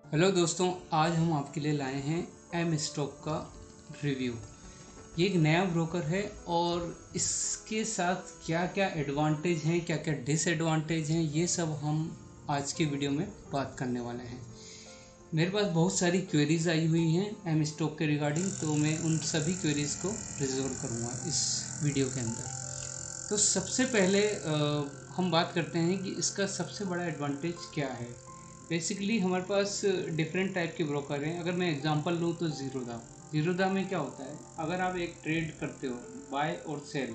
Hello दोस्तों, आज हम आपके लिए लाए हैं एम स्टॉक का रिव्यू। ये एक नया ब्रोकर है और इसके साथ क्या क्या एडवांटेज हैं, क्या क्या डिसएडवांटेज हैं, ये सब हम आज के वीडियो में बात करने वाले हैं। मेरे पास बहुत सारी क्वेरीज आई हुई हैं एम स्टॉक के रिगार्डिंग, तो मैं उन सभी क्वेरीज को रिजॉल्व करूँगा इस वीडियो के अंदर। तो सबसे पहले हम बात करते हैं कि इसका सबसे बड़ा एडवांटेज क्या है। बेसिकली हमारे पास डिफरेंट टाइप के ब्रोकर हैं। अगर मैं एग्जांपल लूँ तो ज़ीरोधा में क्या होता है, अगर आप एक ट्रेड करते हो बाय और सेल,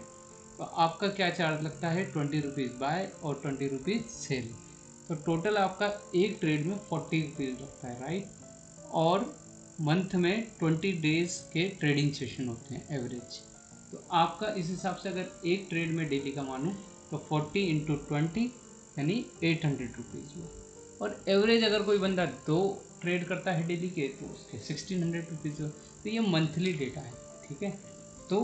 तो आपका क्या चार्ज लगता है, 20 रुपीज़ बाय और 20 रुपीज़ सेल। तो टोटल आपका एक ट्रेड में 40 रुपीज़ लगता है, राइट। और मंथ में 20 डेज के ट्रेडिंग सेशन होते हैं एवरेज। तो आपका इस हिसाब से अगर एक ट्रेड में डेली का मानूँ तो 40 इंटू 20 यानी 800 रुपीज़ हुआ। और एवरेज अगर कोई बंदा 2 ट्रेड करता है डेली के तो उसके 1600 रुपीज़ हुआ। तो ये मंथली डेटा है, ठीक है। तो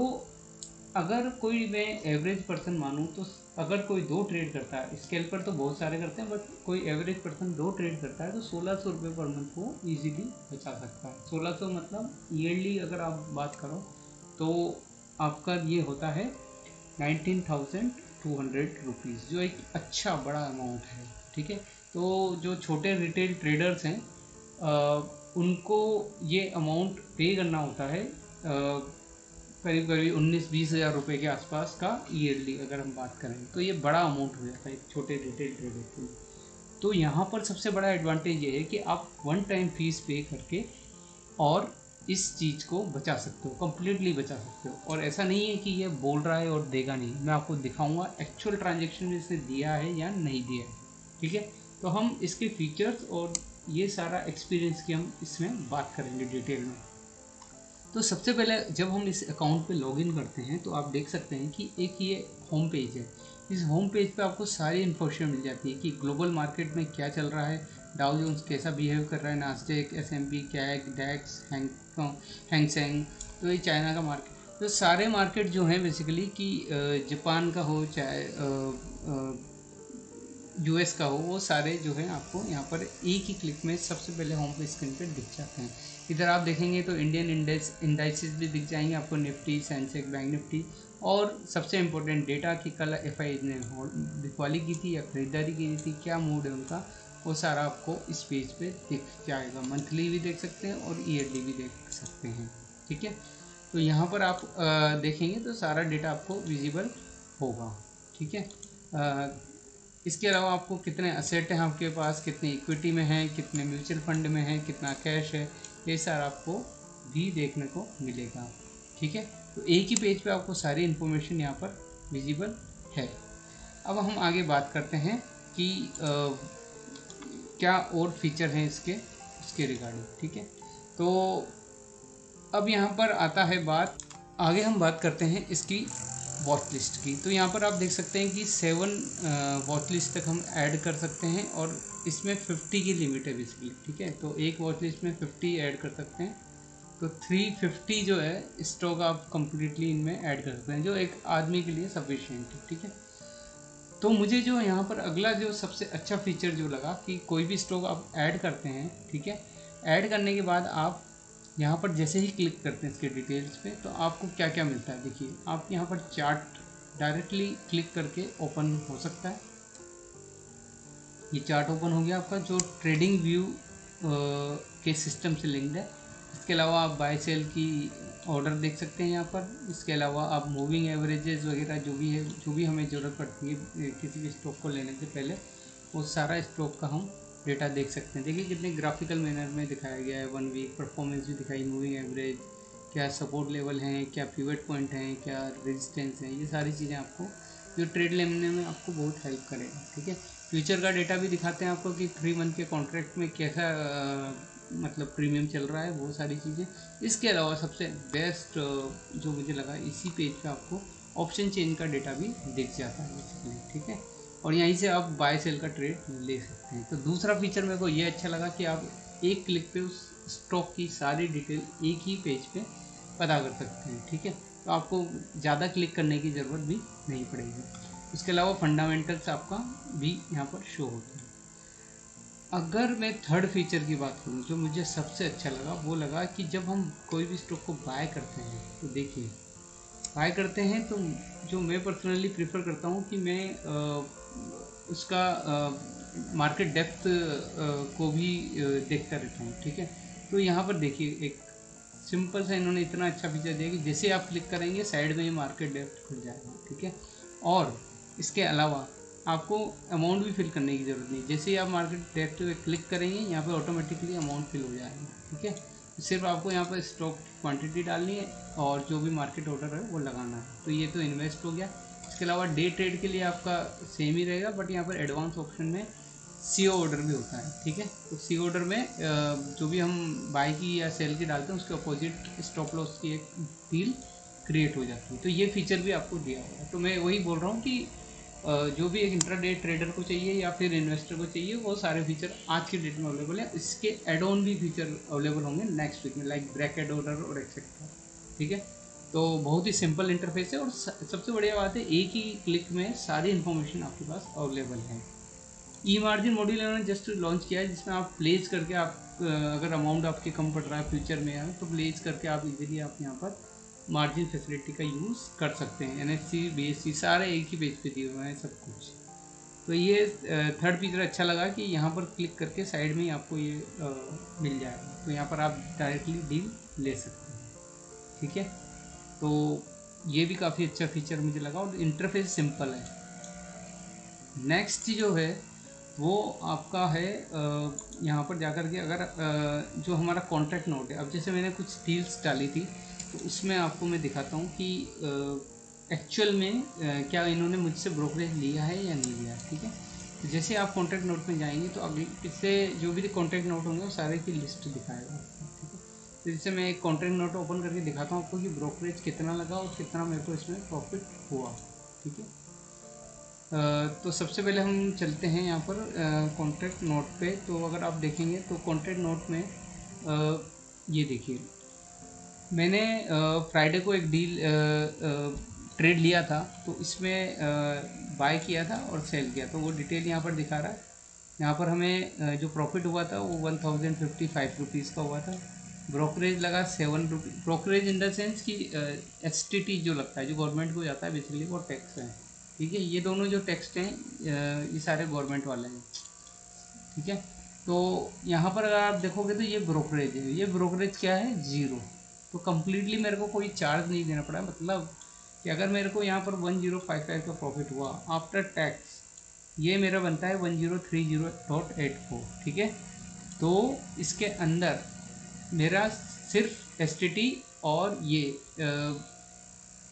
अगर कोई मैं एवरेज पर्सन मानूँ तो अगर कोई 2 ट्रेड करता है, स्केल्पर तो बहुत सारे करते हैं, बट कोई एवरेज पर्सन 2 ट्रेड करता है तो 1600 रुपये पर मंथ वो ईजीली बचा सकता है। 1600 मतलब ईयरली अगर आप बात करो तो आपका ये होता है 19,200 रुपीज़, जो एक अच्छा बड़ा अमाउंट है, ठीक है। तो जो छोटे रिटेल ट्रेडर्स हैं उनको ये अमाउंट पे करना होता है करीब करीब 19-20 हज़ार रुपये के आसपास का ईयरली अगर हम बात करें, तो ये बड़ा अमाउंट हो जाता है एक छोटे रिटेल ट्रेडर के लिए। तो यहाँ पर सबसे बड़ा एडवांटेज ये है कि आप वन टाइम फीस पे करके और इस चीज़ को बचा सकते हो, कम्प्लीटली बचा सकते हो। और ऐसा नहीं है कि ये बोल रहा है और देगा नहीं, मैं आपको दिखाऊंगा एक्चुअल ट्रांजेक्शन में इसने दिया है या नहीं दिया है, ठीक है। तो हम इसके फीचर्स और ये सारा एक्सपीरियंस की हम इसमें बात करेंगे डिटेल में। तो सबसे पहले जब हम इस अकाउंट पे लॉगिन करते हैं तो आप देख सकते हैं कि एक ये होम पेज है। इस होम पेज पे आपको सारी इन्फॉर्मेशन मिल जाती है कि ग्लोबल मार्केट में क्या चल रहा है, डाउ जोन्स कैसा बिहेव कर रहा है, नास्डेक, एसएमपी, कैग, डैक्स, हैंगसेंग, तो ये चाइना का मार्केट। तो सारे मार्केट जो हैं बेसिकली कि जापान का हो चाहे यूएस का हो, वो सारे जो है आपको यहाँ पर एक ही क्लिक में सबसे पहले होम पे स्क्रीन पे दिख जाते हैं। इधर आप देखेंगे तो इंडियन इंडाइसिस भी दिख जाएंगे आपको, निफ्टी, सेंसेक्स, बैंक निफ्टी। और सबसे इम्पोर्टेंट डेटा कि कल एफआई ने बिकवाली की थी या खरीदारी की थी, क्या मूड है उनका, वो सारा आपको इस पेज पे दिख जाएगा। मंथली भी देख सकते हैं और ईयरली भी देख सकते हैं, ठीक है। तो यहाँ पर आप देखेंगे तो सारा डेटा आपको विजिबल होगा, ठीक है। इसके अलावा आपको कितने असेट हैं आपके पास, कितने इक्विटी में हैं, कितने म्यूचुअल फंड में हैं, कितना कैश है, ये सारा आपको भी देखने को मिलेगा, ठीक है। तो एक ही पेज पे आपको सारी इन्फॉर्मेशन यहाँ पर विजिबल है। अब हम आगे बात करते हैं कि क्या और फीचर हैं उसके रिगार्डिंग, ठीक है। तो अब यहाँ पर आता है बात, आगे हम बात करते हैं इसकी वॉच लिस्ट की। तो यहाँ पर आप देख सकते हैं कि 7 वॉच लिस्ट तक हम ऐड कर सकते हैं और इसमें 50 की लिमिट है बेसिकली, ठीक है। तो एक वॉच लिस्ट में 50 ऐड कर सकते हैं, तो 350 जो है स्टॉक आप कम्प्लीटली इनमें ऐड कर सकते हैं, जो एक आदमी के लिए सफिशिएंट है, ठीक है। तो मुझे जो यहाँ पर अगला जो सबसे अच्छा फीचर जो लगा कि कोई भी स्टॉक आप ऐड करते हैं, ठीक है, ऐड करने के बाद आप यहाँ पर जैसे ही क्लिक करते हैं इसके डिटेल्स पे, तो आपको क्या क्या मिलता है देखिए। आप यहाँ पर चार्ट डायरेक्टली क्लिक करके ओपन हो सकता है, ये चार्ट ओपन हो गया आपका, जो ट्रेडिंग व्यू के सिस्टम से लिंक्ड है। इसके अलावा आप बाय सेल की ऑर्डर देख सकते हैं यहाँ पर। इसके अलावा आप मूविंग एवरेजेस वगैरह जो भी है, जो भी हमें ज़रूरत पड़ती है किसी भी स्टॉक को लेने से पहले, वो सारा स्टॉक का हम डेटा देख सकते हैं। देखिए कितने ग्राफिकल मैनर में दिखाया गया है, 1 वीक परफॉर्मेंस भी दिखाई, मूविंग एवरेज, क्या सपोर्ट लेवल हैं, क्या पिवट पॉइंट हैं, क्या रेजिस्टेंस हैं, ये सारी चीज़ें आपको जो ट्रेड लेने में आपको बहुत हेल्प करेगा, ठीक है। फ्यूचर का डेटा भी दिखाते हैं आपको कि 3 मंथ के कॉन्ट्रैक्ट में कैसा मतलब प्रीमियम चल रहा है, वो सारी चीज़ें। इसके अलावा सबसे बेस्ट जो मुझे लगा, इसी पेज पे आपको ऑप्शन चेंज का डेटा भी दिख जाता है बेसिकली, ठीक है। और यहीं से आप बाय सेल का ट्रेड ले सकते हैं। तो दूसरा फीचर मेरे को ये अच्छा लगा कि आप एक क्लिक पे उस स्टॉक की सारी डिटेल एक ही पेज पे पता कर सकते हैं, ठीक है। तो आपको ज़्यादा क्लिक करने की ज़रूरत भी नहीं पड़ेगी। इसके अलावा फंडामेंटल्स आपका भी यहाँ पर शो होता है। अगर मैं थर्ड फीचर की बात करूँ जो मुझे सबसे अच्छा लगा, वो लगा कि जब हम कोई भी स्टॉक को बाय करते हैं तो देखिए, बाय करते हैं तो जो मैं पर्सनली प्रेफर करता हूँ कि मैं उसका मार्केट डेप्थ को भी देखता रहता हूँ, ठीक है। तो यहाँ पर देखिए एक सिंपल सा इन्होंने इतना अच्छा फीचर दिया कि जैसे आप क्लिक करेंगे साइड में ये मार्केट डेप्थ खुल जाएगा, ठीक है। और इसके अलावा आपको अमाउंट भी फिल करने की ज़रूरत नहीं, जैसे ही आप मार्केट डेप्थ पे क्लिक करेंगे यहाँ पे ऑटोमेटिकली अमाउंट फिल हो जाएगा, ठीक है। सिर्फ आपको यहाँ पर स्टॉक क्वांटिटी डालनी है और जो भी मार्केट ऑर्डर है वो लगाना है। तो ये तो इन्वेस्ट हो गया। इसके अलावा डे ट्रेड के लिए आपका सेम ही रहेगा, बट यहाँ पर एडवांस ऑप्शन में सी ऑर्डर भी होता है, ठीक है। तो सी ऑर्डर में जो भी हम बाय की या सेल की डालते हैं उसके अपोजिट स्टॉप लॉस की एक डील क्रिएट हो जाती है। तो ये फीचर भी आपको दिया हुआ है। तो मैं वही बोल रहा हूँ कि जो भी एक इंट्राडे ट्रेडर को चाहिए या फिर इन्वेस्टर को चाहिए वो सारे फीचर आज की डेट में अवेलेबल है। इसके एड ऑन भी फीचर अवेलेबल होंगे नेक्स्ट वीक में, लाइक ब्रैकेट ऑर्डर और एक्सेट्रा, ठीक है। तो बहुत ही सिंपल इंटरफेस है और सबसे बढ़िया बात है एक ही क्लिक में सारी इन्फॉर्मेशन आपके पास अवेलेबल है। ई मार्जिन मॉड्यूल इन्होंने जस्ट लॉन्च किया है जिसमें आप प्लेस करके आप अगर अमाउंट आपके कम पड़ रहा है फ्यूचर में है तो प्लेस करके आप इजीली आप यहाँ पर मार्जिन फैसिलिटी का यूज़ कर सकते हैं। एनएससी बीएससी सारे एक ही पेज पे दिए हुए हैं सब कुछ। तो ये थर्ड फीचर अच्छा लगा कि यहाँ पर क्लिक करके साइड में ही आपको ये मिल जाएगा, तो यहाँ पर आप डायरेक्टली डील ले सकते हैं, ठीक है। तो ये भी काफ़ी अच्छा फीचर मुझे लगा और इंटरफेस सिंपल है। नेक्स्ट जो है वो आपका है यहाँ पर जाकर के अगर जो हमारा कॉन्ट्रैक्ट नोट है, अब जैसे मैंने कुछ डील्स डाली थी तो उसमें आपको मैं दिखाता हूँ कि एक्चुअल में क्या इन्होंने मुझसे ब्रोकरेज लिया है या नहीं लिया है, ठीक है। तो जैसे आप कॉन्ट्रैक्ट नोट में जाएंगे तो अगले इससे जो भी कॉन्ट्रैक्ट नोट होंगे वो सारे की लिस्ट दिखाएगा, ठीक है। तो जैसे मैं एक कॉन्ट्रैक्ट नोट ओपन करके दिखाता हूँ आपको कि ब्रोकरेज कितना लगा और कितना मेरे को इसमें प्रॉफिट हुआ, ठीक है। तो सबसे पहले हम चलते हैं यहाँ पर कॉन्ट्रैक्ट नोट पे। तो अगर आप देखेंगे तो कॉन्ट्रैक्ट नोट में ये देखिए मैंने फ्राइडे को एक डील ट्रेड लिया था, तो इसमें बाय किया था और सेल किया, तो वो डिटेल यहाँ पर दिखा रहा है। यहाँ पर हमें जो प्रॉफिट हुआ था वो 1055 रुपीज़ का हुआ था। ब्रोकरेज लगा 7 rupees, brokerage in the sense कि STT जो लगता है जो गवर्नमेंट को जाता है बेसिकली वो टैक्स है, ठीक है। ये दोनों जो टैक्स हैं ये सारे गवर्नमेंट वाले हैं, ठीक है। तो यहाँ पर अगर आप देखोगे तो ये ब्रोकरेज है, ये ब्रोकरेज क्या है 0। तो कम्प्लीटली मेरे को कोई चार्ज नहीं देना पड़ा, मतलब कि अगर मेरे को यहाँ पर 1055 का प्रॉफिट हुआ आफ्टर टैक्स ये मेरा बनता है 1030.84, ठीक है। तो इसके अंदर मेरा सिर्फ STT और ये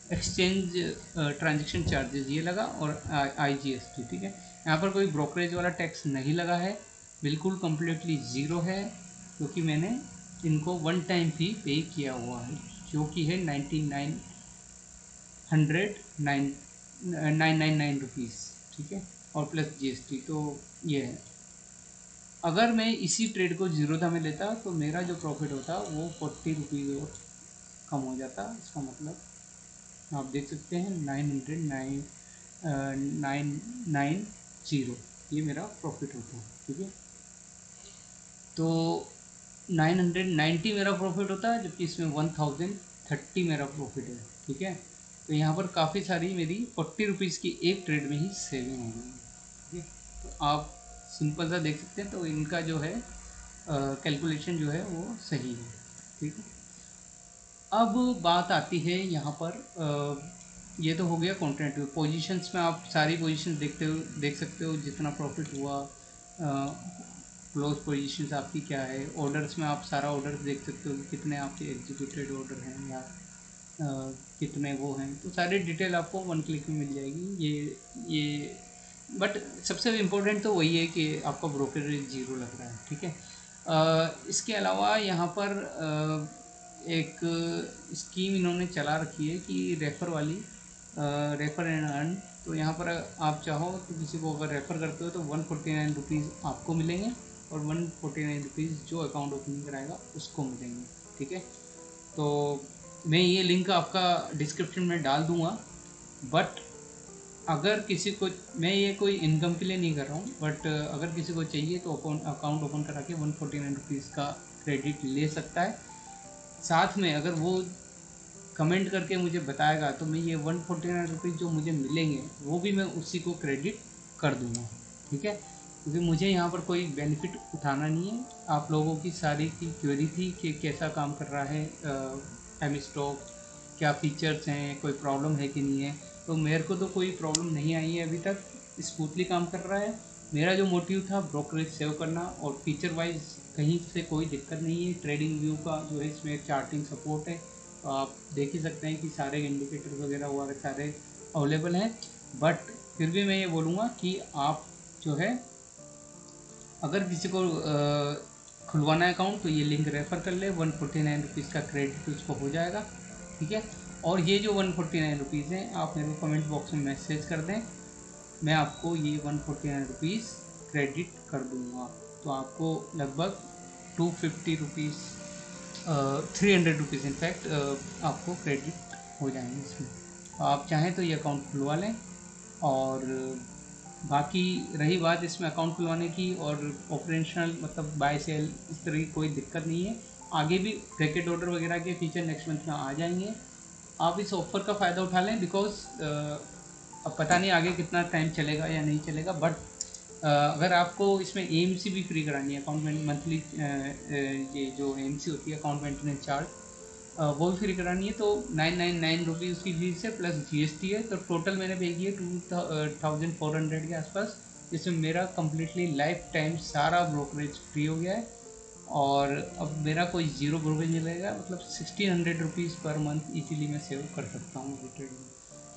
एक्सचेंज ट्रांजैक्शन चार्जेस ये लगा और IGST, ठीक है। यहाँ पर कोई ब्रोकरेज वाला टैक्स नहीं लगा है, बिल्कुल कम्प्लीटली ज़ीरो है, क्योंकि मैंने इनको वन टाइम फी पे किया हुआ है जो कि है 999 रुपीज़, ठीक है, और प्लस GST। तो ये है। अगर मैं इसी ट्रेड को जीरोधा में लेता तो मेरा जो प्रॉफिट होता वो 40 रुपीज़ और कम हो जाता। इसका मतलब आप देख सकते हैं 990 ये मेरा प्रॉफिट होता है, ठीक है। तो 990 मेरा प्रॉफिट होता है, जबकि इसमें 1030 मेरा प्रॉफिट है, ठीक है। तो यहाँ पर काफ़ी सारी मेरी 40 रुपीज़ की एक ट्रेड में ही सेविंग हो गई, ठीक है। तो आप सिंपल सा देख सकते हैं। तो इनका जो है कैलकुलेशन जो है वो सही है, ठीक है। अब बात आती है यहाँ पर ये तो हो गया कॉन्ट्रैक्ट में। पोजीशंस में आप सारी पोजीशंस देख सकते हो जितना प्रॉफिट हुआ, क्लोज पोजीशंस आपकी क्या है। ऑर्डर्स में आप सारा ऑर्डर्स देख सकते हो कि कितने आपके एग्जीक्यूटेड ऑर्डर हैं या कितने वो हैं। तो सारी डिटेल आपको वन क्लिक में मिल जाएगी। ये बट सबसे इम्पोर्टेंट तो वही है कि आपका ब्रोकरेज ज़ीरो लग रहा है, ठीक है। इसके अलावा यहाँ पर एक स्कीम इन्होंने चला रखी है कि रेफ़र वाली, रेफ़र एंड अर्न। तो यहाँ पर आप चाहो तो किसी को अगर रेफ़र करते हो तो 149 रुपीज़ आपको मिलेंगे और 149 रुपीज़ जो अकाउंट ओपनिंग कराएगा उसको मिलेंगे, ठीक है। तो मैं ये लिंक आपका डिस्क्रिप्शन में डाल दूँगा, बट अगर किसी को, मैं ये कोई इनकम के लिए नहीं कर रहा हूँ, बट अगर किसी को चाहिए तो अकाउंट ओपन करा के 149 रुपीज़ का क्रेडिट ले सकता है। साथ में अगर वो कमेंट करके मुझे बताएगा तो मैं ये 149 रुपीज़ जो मुझे मिलेंगे वो भी मैं उसी को क्रेडिट कर दूँगा, ठीक है। क्योंकि मुझे यहाँ पर कोई बेनिफिट उठाना नहीं है। आप लोगों की सारी की क्वेरी थी कि कैसा काम कर रहा है एम स्टॉक, क्या फीचर्स हैं, कोई प्रॉब्लम है कि नहीं है। तो मेरे को तो कोई प्रॉब्लम नहीं आई है अभी तक, स्मूथली काम कर रहा है। मेरा जो मोटिव था ब्रोकरेज सेव करना, और फीचर वाइज कहीं से कोई दिक्कत नहीं है। ट्रेडिंग व्यू का जो है इसमें चार्टिंग सपोर्ट है, तो आप देख ही सकते हैं कि सारे इंडिकेटर वगैरह वगैरह सारे अवेलेबल हैं। बट फिर भी मैं ये बोलूँगा कि आप जो है अगर किसी को खुलवाना है अकाउंट तो ये लिंक रेफ़र कर ले, 149 रुपीज़ का क्रेडिट उसको हो जाएगा, ठीक है। और ये जो 149 रुपीज़ हैं आप मेरे को कमेंट बॉक्स में मैसेज कर दें, मैं आपको ये 149 रुपीज़ क्रेडिट कर दूँगा। तो आपको लगभग 250 रुपीज़ 300 रुपीज़ इनफैक्ट आपको क्रेडिट हो जाएंगे इसमें। तो आप चाहें तो ये अकाउंट खुलवा लें। और बाकी रही बात इसमें अकाउंट खुलवाने की और ऑपरेशनल मतलब बाय सेल, इस तरह की कोई दिक्कत नहीं है। आगे भी ब्रैकेट ऑर्डर वगैरह के फीचर नेक्स्ट मंथ में आ जाएंगे। आप इस ऑफ़र का फ़ायदा उठा लें, बिकॉज अब पता नहीं आगे कितना टाइम चलेगा या नहीं चलेगा। बट अगर आपको इसमें AMC भी फ्री करानी है, अकाउंट मंथली ये जो AMC होती है अकाउंट मेंटेनेंस चार्ज, वो भी फ्री करानी है, तो 999 रुपीज़ उसकी फीस है प्लस GST है। तो टोटल मैंने पे की है 2400 के आसपास, जिसमें मेरा कम्प्लीटली लाइफ टाइम सारा ब्रोकरेज फ्री हो गया है। और अब मेरा कोई ज़ीरो ब्रोकरेज मिलेगा, मतलब 1600 रुपीज़ पर मंथ इजीली मैं सेव कर सकता हूँ ट्रेड में।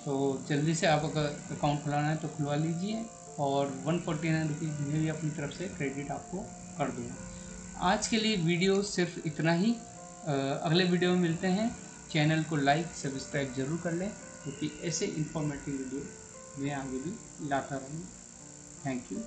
तो जल्दी से आप अगर अकाउंट खुलाना है तो खुलवा लीजिए, और 149 रुपीज़ मैं भी अपनी तरफ से क्रेडिट आपको कर दूँगा। आज के लिए वीडियो सिर्फ इतना ही। अगले वीडियो में मिलते हैं। चैनल को लाइक सब्सक्राइब ज़रूर कर लें, क्योंकि ऐसे इंफॉर्मेटिव वीडियो मैं आगे भी लाता रहूँगा। Thank you.